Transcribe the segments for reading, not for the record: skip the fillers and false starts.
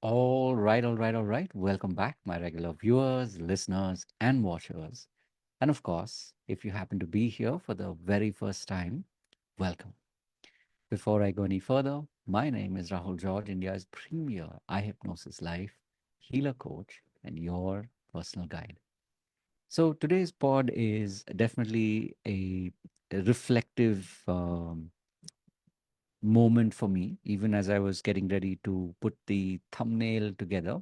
All right. Welcome back, my regular viewers, listeners, and watchers. And of course, if you happen to be here for the very first time, welcome. Before I go any further, my name is Rahul George, India's premier eye hypnosis life healer coach and your personal guide. So today's pod is definitely a reflective moment for me, even as I was getting ready to put the thumbnail together.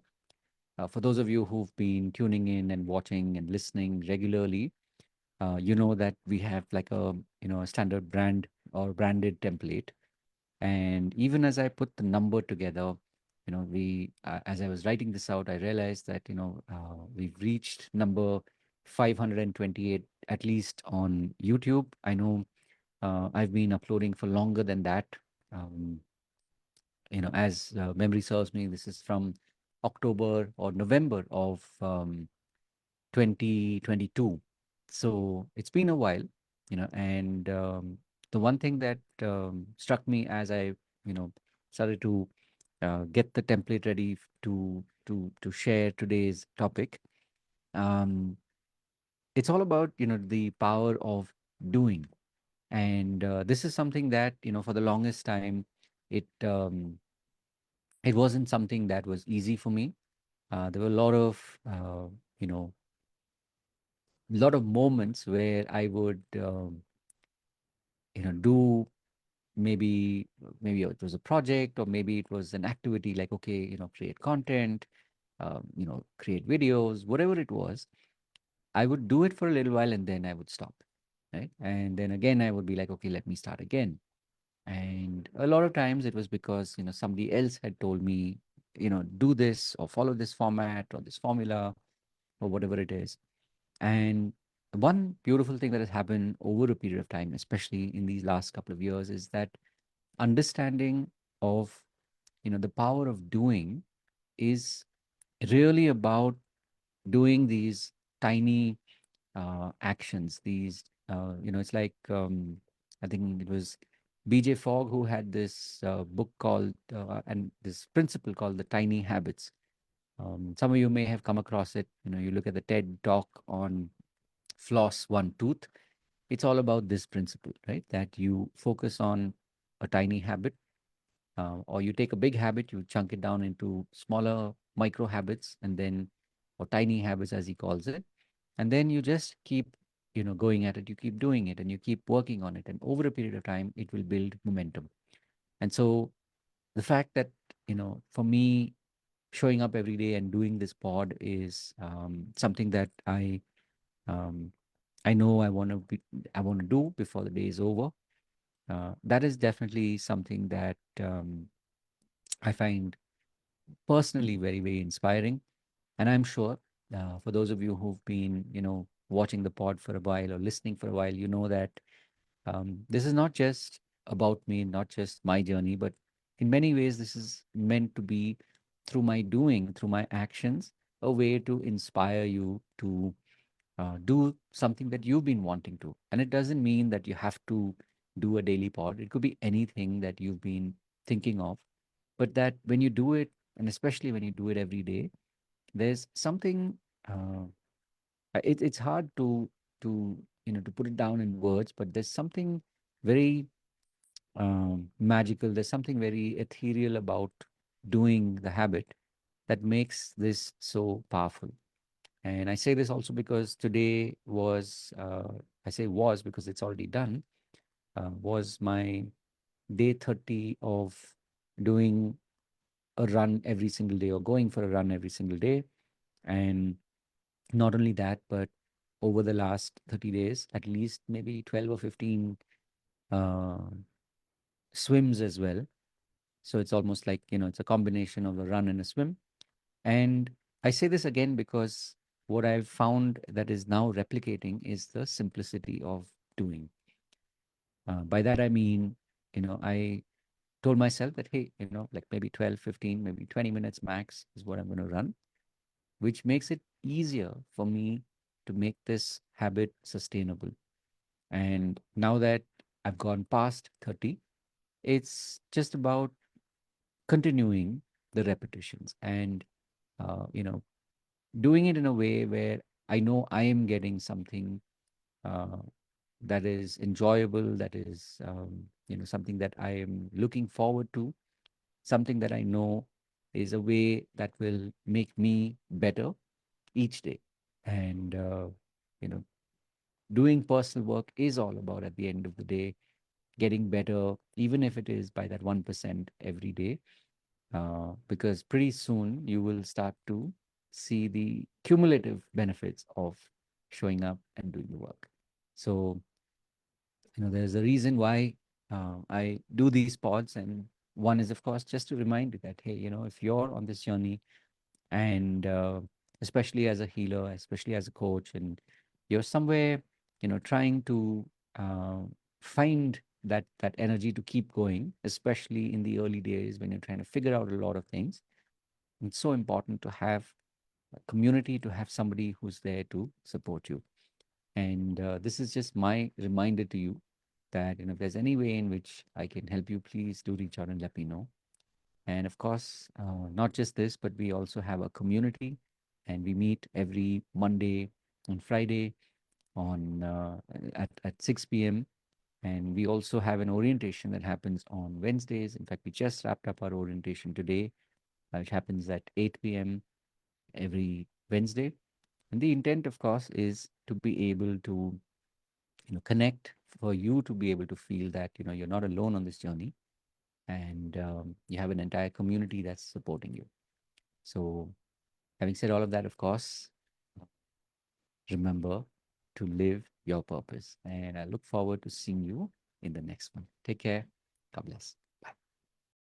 For those of you who've been tuning in and watching and listening regularly, you know that we have like a standard brand or branded template. And even as I put the number together, we as I was writing this out, I realized that we've reached number 528 at least on YouTube. I know I've been uploading for longer than that. Um, as memory serves me, this is from October or November of 2022. So it's been a while, and the one thing that struck me as I, started to get the template ready to share today's topic. Um, it's all about the power of doing, and this is something that for the longest time it it wasn't something that was easy for me. There were a lot of moments where I would do maybe it was a project or maybe it was an activity like okay, create content, create videos, whatever it was. I would do it for a little while and then I would stop, right? And then again I would be like, okay, let me start again. And a lot of times it was because somebody else had told me, do this or follow this format or this formula or whatever it is. And one beautiful thing that has happened over a period of time, especially in these last couple of years, is that understanding of the power of doing is really about doing these tiny actions. These it's like I think it was BJ Fogg who had this book called and this principle called the tiny habits. Some of you may have come across it. You look at the TED talk on floss one tooth. It's all about this principle, right? That you focus on a tiny habit, or you take a big habit, you chunk it down into smaller micro habits, and then, or tiny habits as he calls it, and then you just keep, going at it. You keep doing it, and you keep working on it, and over a period of time, it will build momentum. And so, the fact that for me, showing up every day and doing this pod is something that um, I know I want to do before the day is over. That is definitely something that I find personally very, very inspiring. And I'm sure for those of you who've been, watching the pod for a while or listening for a while, you know that this is not just about me, not just my journey, but in many ways, this is meant to be through my doing, through my actions, a way to inspire you to do something that you've been wanting to. And it doesn't mean that you have to do a daily pod. It could be anything that you've been thinking of, but that when you do it, and especially when you do it every day, there's something. Uh, it's hard to to put it down in words, but there's something very magical. There's something very ethereal about doing the habit that makes this so powerful. And I say this also because today was, I say was because it's already done, was my day 30 of doing a run every single day or going for a run every single day. And not only that, but over the last 30 days, at least maybe 12 or 15 uh, swims as well. So it's almost like, it's a combination of a run and a swim. And I say this again because what I've found that is now replicating is the simplicity of doing. By that, I mean, I told myself that, hey, like maybe 12, 15, maybe 20 minutes max is what I'm going to run, which makes it easier for me to make this habit sustainable. And now that I've gone past 30, it's just about continuing. the repetitions, and doing it in a way where I know I am getting something uh, that is enjoyable, that is something that I am looking forward to, something that I know is a way that will make me better each day. And you know, doing personal work is all about, at the end of the day, getting better, even if it is by that 1% every day, because pretty soon you will start to see the cumulative benefits of showing up and doing the work. So, there's a reason why I do these pods. And one is, of course, just to remind you that, hey, if you're on this journey, and especially as a healer, especially as a coach, and you're somewhere, trying to uh, find that energy to keep going, especially in the early days when you're trying to figure out a lot of things. It's so important to have a community, to have somebody who's there to support you. And this is just my reminder to you that, if there's any way in which I can help you, please do reach out and let me know. And of course, not just this, but we also have a community, and we meet every Monday and Friday on at 6 p.m. And we also have an orientation that happens on Wednesdays. In fact, we just wrapped up our orientation today, which happens at 8 p.m. every Wednesday. And the intent, of course, is to be able to connect, for you to be able to feel that you're not alone on this journey, and you have an entire community that's supporting you. So, having said all of that, of course, remember to live your purpose. And I look forward to seeing you in the next one. Take care. God bless.